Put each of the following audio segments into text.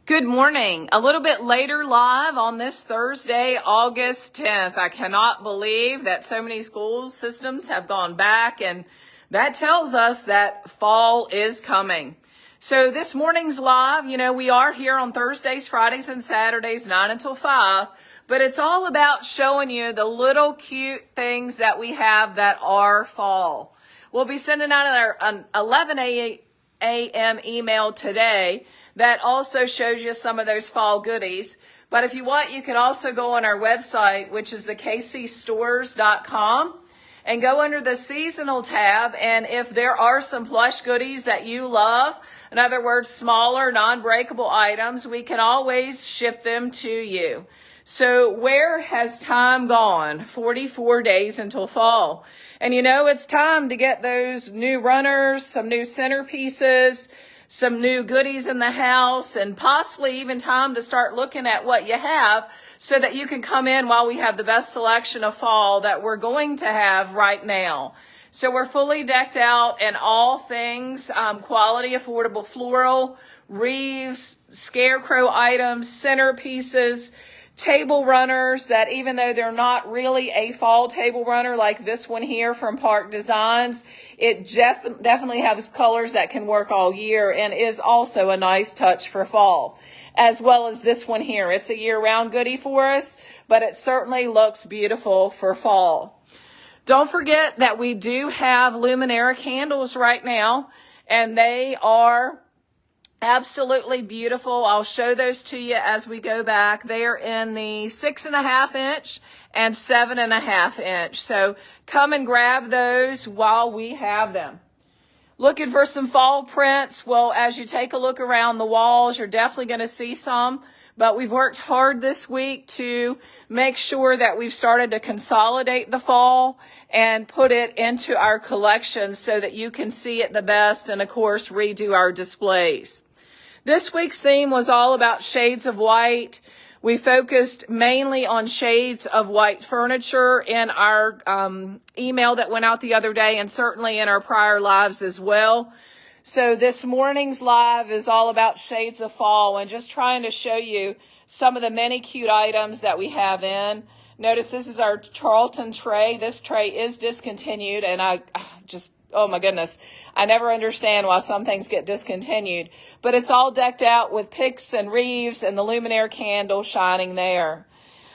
Good morning. A little bit later live on this Thursday, August 10th. I cannot believe that so many school systems have gone back, and that tells us that fall is coming. So this morning's live, we are here on Thursdays, Fridays, and Saturdays, 9 until 5, but it's all about showing you the little cute things that we have that are fall. We'll be sending out an 11 a.m. email today that also shows you some of those fall goodies. But if you want, you can also go on our website, which is the 𝐂𝐨𝐬𝐧stores.com, and go under the seasonal tab. And if there are some plush goodies that you love, in other words, smaller, non-breakable items, we can always ship them to you. So where has time gone? 44 days until fall. And it's time to get those new runners, some new centerpieces, some new goodies in the house, and possibly even time to start looking at what you have so that you can come in while we have the best selection of fall that we're going to have right now. So we're fully decked out in all things quality, affordable floral, wreaths, scarecrow items, centerpieces, table runners that even though they're not really a fall table runner like this one here from Park Designs, it definitely has colors that can work all year and is also a nice touch for fall, as well as this one here. It's a year-round goodie for us, but it certainly looks beautiful for fall. Don't forget that we do have Luminara candles right now, and they are absolutely beautiful. I'll show those to you as we go back. They are in the 6.5 inch and 7.5 inch. So come and grab those while we have them. Looking for some fall prints? Well, as you take a look around the walls, you're definitely going to see some. But we've worked hard this week to make sure that we've started to consolidate the fall and put it into our collection so that you can see it the best and, of course, redo our displays. This week's theme was all about shades of white. We focused mainly on shades of white furniture in our email that went out the other day, and certainly in our prior lives as well. So this morning's live is all about shades of fall and just trying to show you some of the many cute items that we have in. Notice this is our Charlton tray. This tray is discontinued, and oh my goodness, I never understand why some things get discontinued. But it's all decked out with picks and wreaths and the Luminaire candle shining there.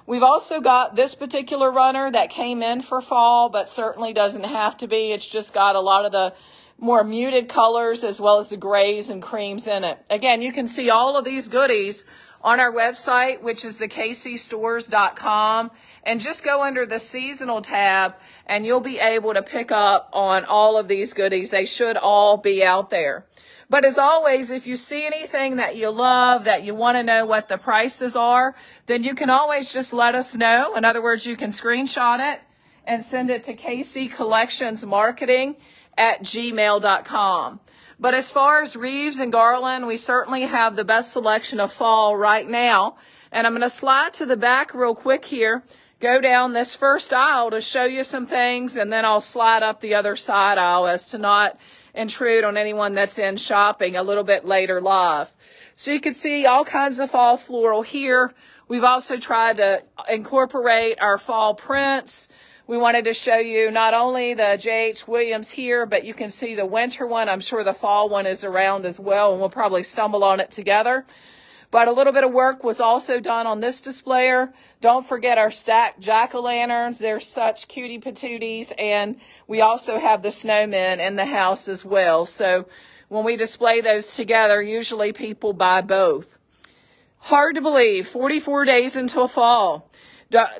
We've also got this particular runner that came in for fall, but certainly doesn't have to be. It's just got a lot of the more muted colors as well as the grays and creams in it. Again, you can see all of these goodies on our website, which is the 𝐂𝐨𝐬𝐧stores.com, and just go under the seasonal tab and you'll be able to pick up on all of these goodies. They should all be out there. But as always, if you see anything that you love, that you want to know what the prices are, then you can always just let us know. In other words, you can screenshot it and send it to kccollectionsmarketing@gmail.com. But as far as wreaths and garland, we certainly have the best selection of fall right now. And I'm going to slide to the back real quick here, go down this first aisle to show you some things, and then I'll slide up the other side aisle as to not intrude on anyone that's in shopping a little bit later live. So you can see all kinds of fall floral here. We've also tried to incorporate our fall prints. We wanted to show you not only the J.H. Williams here, but you can see the winter one. I'm sure the fall one is around as well, and we'll probably stumble on it together. But a little bit of work was also done on this displayer. Don't forget our stacked jack-o'-lanterns. They're such cutie patooties, and we also have the snowmen in the house as well. So when we display those together, usually people buy both. Hard to believe, 44 days until fall.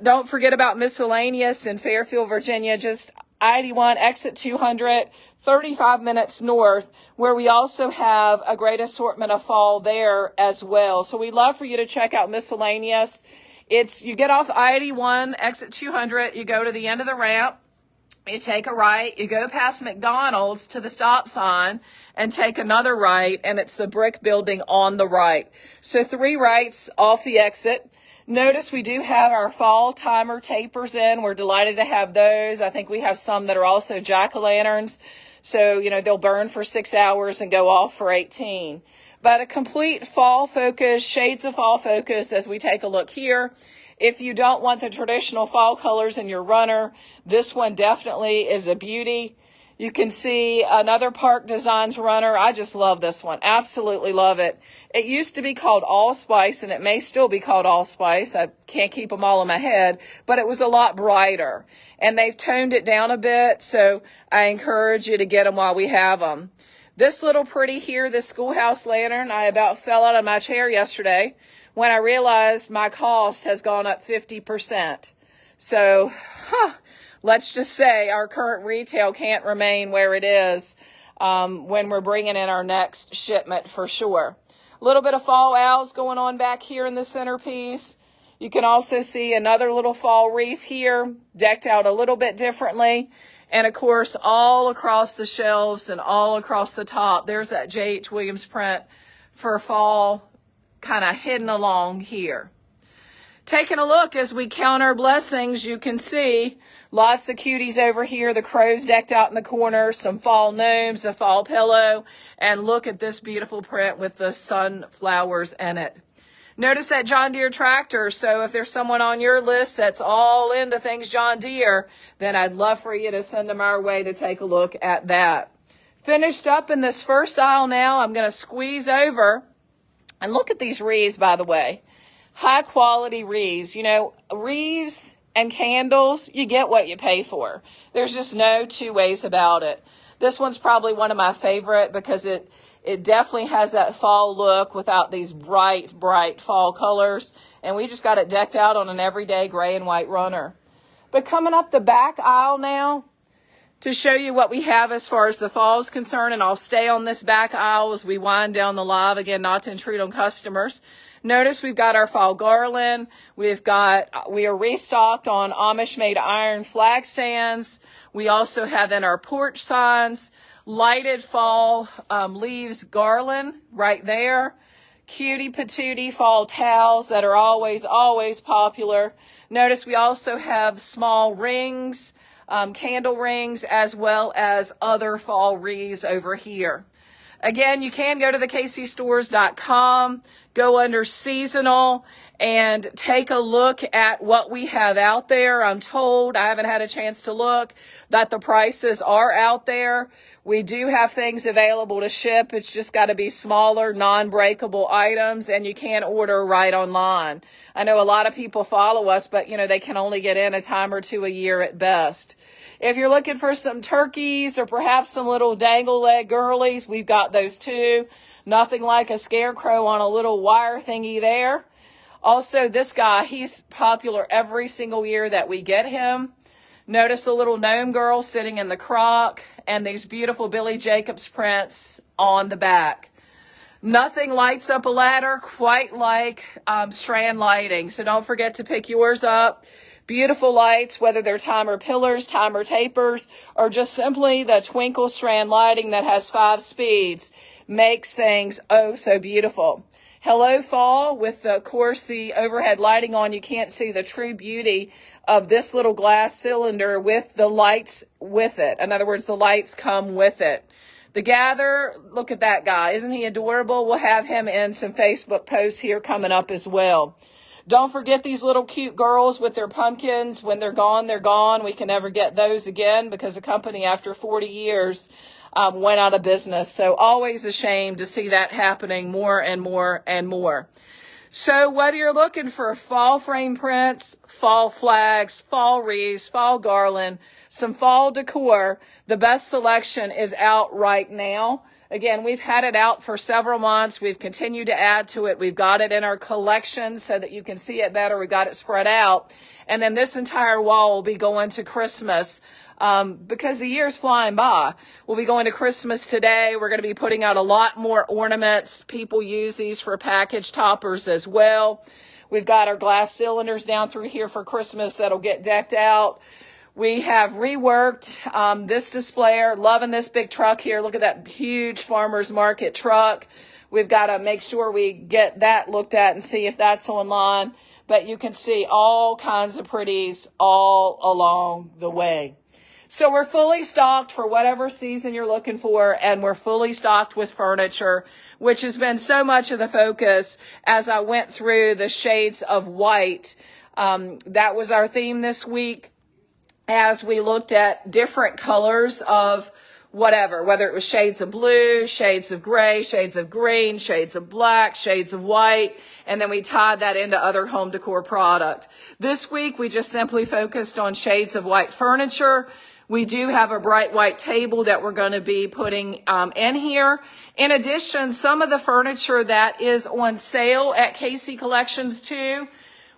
Don't forget about Miscellaneous in Fairfield, Virginia, just I-81 exit 200, 35 minutes north, where we also have a great assortment of fall there as well. So we'd love for you to check out Miscellaneous. You get off I-81 exit 200, you go to the end of the ramp, you take a right, you go past McDonald's to the stop sign and take another right, and it's the brick building on the right. So 3 rights off the exit. Notice we do have our fall timer tapers in. We're delighted to have those. I think we have some that are also jack-o'-lanterns. So, they'll burn for 6 hours and go off for 18. But a complete fall focus, shades of fall focus as we take a look here. If you don't want the traditional fall colors in your runner, this one definitely is a beauty. You can see another Park Designs runner. I just love this one. Absolutely love it. It used to be called Allspice, and it may still be called Allspice. I can't keep them all in my head, but it was a lot brighter. And they've toned it down a bit, so I encourage you to get them while we have them. This little pretty here, this schoolhouse lantern, I about fell out of my chair yesterday when I realized my cost has gone up 50%. So, let's just say our current retail can't remain where it is when we're bringing in our next shipment for sure. A little bit of fall owls going on back here in the centerpiece. You can also see another little fall wreath here, decked out a little bit differently. And of course, all across the shelves and all across the top, there's that J.H. Williams print for fall kind of hidden along here. Taking a look as we count our blessings, you can see lots of cuties over here. The crows decked out in the corner, some fall gnomes, a fall pillow, and look at this beautiful print with the sunflowers in it. Notice that John Deere tractor, so if there's someone on your list that's all into things John Deere, then I'd love for you to send them our way to take a look at that. Finished up in this first aisle now, I'm going to squeeze over, and look at these wreaths, by the way. High quality wreaths. You know, wreaths and candles, you get what you pay for. There's just no two ways about it. This one's probably one of my favorite because it definitely has that fall look without these bright fall colors. And we just got it decked out on an everyday gray and white runner. But coming up the back aisle now to show you what we have as far as the fall is concerned, and I'll stay on this back aisle as we wind down the live again, not to intrude on customers. Notice we've got our fall garland. We are restocked on Amish-made iron flag stands. We also have in our porch signs, lighted fall leaves garland right there. Cutie patootie fall towels that are always popular. Notice we also have small rings, candle rings, as well as other fall wreaths over here. Again, you can go to the kcstores.com, go under seasonal, and take a look at what we have out there. I'm told, I haven't had a chance to look, that the prices are out there. We do have things available to ship. It's just got to be smaller, non-breakable items, and you can order right online. I know a lot of people follow us, but, you know, they can only get in a time or two a year at best. If you're looking for some turkeys or perhaps some little dangle leg girlies, we've got those too. Nothing like a scarecrow on a little wire thingy there. Also, this guy, he's popular every single year that we get him. Notice a little gnome girl sitting in the crock and these beautiful Billy Jacobs prints on the back. Nothing lights up a ladder quite like strand lighting, so don't forget to pick yours up. Beautiful lights, whether they're timer pillars, timer tapers, or just simply the twinkle strand lighting that has 5 speeds, makes things oh so beautiful. Hello Fall, with of course the overhead lighting on, you can't see the true beauty of this little glass cylinder with the lights with it. In other words, the lights come with it. The Gather, look at that guy. Isn't he adorable? We'll have him in some Facebook posts here coming up as well. Don't forget these little cute girls with their pumpkins. When they're gone, they're gone. We can never get those again because the company, after 40 years, went out of business. So always a shame to see that happening more and more and more. So whether you're looking for fall frame prints, fall flags, fall wreaths, fall garland, some fall decor, the best selection is out right now. Again, we've had it out for several months. We've continued to add to it. We've got it in our collection so that you can see it better. We've got it spread out. And then this entire wall will be going to Christmas because the year's flying by. We'll be going to Christmas today. We're going to be putting out a lot more ornaments. People use these for package toppers as well. We've got our glass cylinders down through here for Christmas that'll get decked out. We have reworked this displayer. Loving this big truck here. Look at that huge farmer's market truck. We've got to make sure we get that looked at and see if that's online. But you can see all kinds of pretties all along the way. So we're fully stocked for whatever season you're looking for, and we're fully stocked with furniture, which has been so much of the focus as I went through the shades of white. That was our theme this week as we looked at different colors of whatever, whether it was shades of blue, shades of gray, shades of green, shades of black, shades of white, and then we tied that into other home decor product. This week, we just simply focused on shades of white furniture. We do have a bright white table that we're going to be putting in here. In addition, some of the furniture that is on sale at KC Collections too,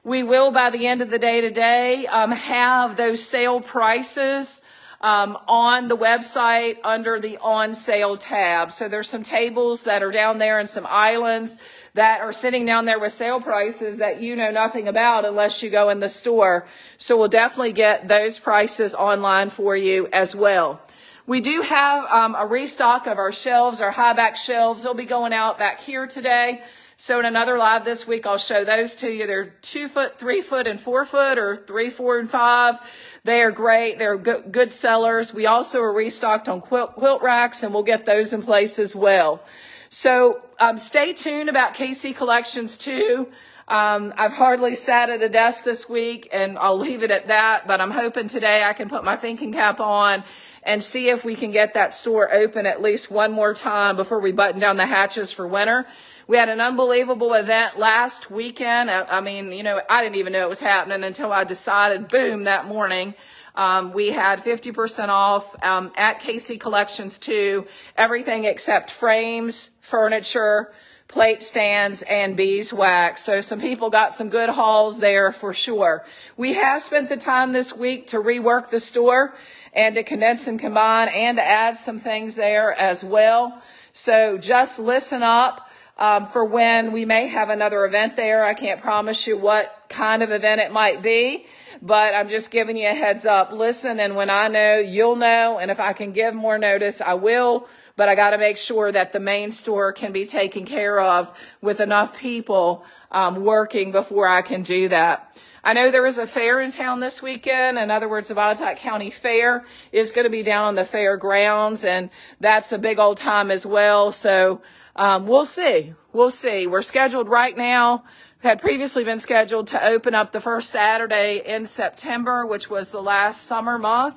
we will, by the end of the day today, have those sale prices on the website under the on sale tab. So there's some tables that are down there and some islands that are sitting down there with sale prices that you know nothing about unless you go in the store. So we'll definitely get those prices online for you as well. We do have a restock of our shelves, our high back shelves. They'll be going out back here today. So in another live this week, I'll show those to you. They're 2 foot, 3 foot, and 4 foot, or 3, 4, and 5. They are great. They're good sellers. We also are restocked on quilt racks, and we'll get those in place as well. So stay tuned about KC Collections too. I've hardly sat at a desk this week, and I'll leave it at that, but I'm hoping today I can put my thinking cap on and see if we can get that store open at least one more time before we button down the hatches for winter. We had an unbelievable event last weekend. I mean, you know, I didn't even know it was happening until I decided, boom, that morning. We had 50% off at KC Collections too, everything except frames, furniture, plate stands, and beeswax. So some people got some good hauls there for sure. We have spent the time this week to rework the store and to condense and combine and to add some things there as well. So just listen up for when we may have another event there. I can't promise you what kind of event it might be, but I'm just giving you a heads up. Listen, and when I know, you'll know, and if I can give more notice, I will. But I got to make sure that the main store can be taken care of with enough people working before I can do that. I know there is a fair in town this weekend. In other words, the Wadtake County Fair is going to be down on the fairgrounds, and that's a big old time as well. So we'll see. We'll see. We're scheduled right now. Had previously been scheduled to open up the first Saturday in September, which was the last summer month.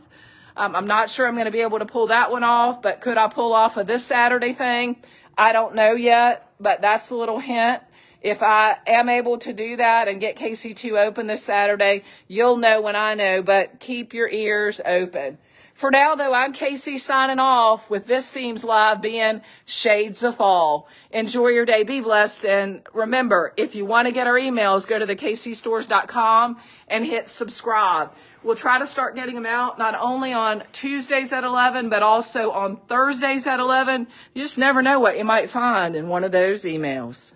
I'm not sure I'm going to be able to pull that one off, but could I pull off of this Saturday thing? I don't know yet, but that's a little hint. If I am able to do that and get KC2 open this Saturday, you'll know when I know, but keep your ears open. For now, though, I'm Casey signing off with this theme's live being Shades of Fall. Enjoy your day. Be blessed. And remember, if you want to get our emails, go to thekcstores.com and hit subscribe. We'll try to start getting them out not only on Tuesdays at 11, but also on Thursdays at 11. You just never know what you might find in one of those emails.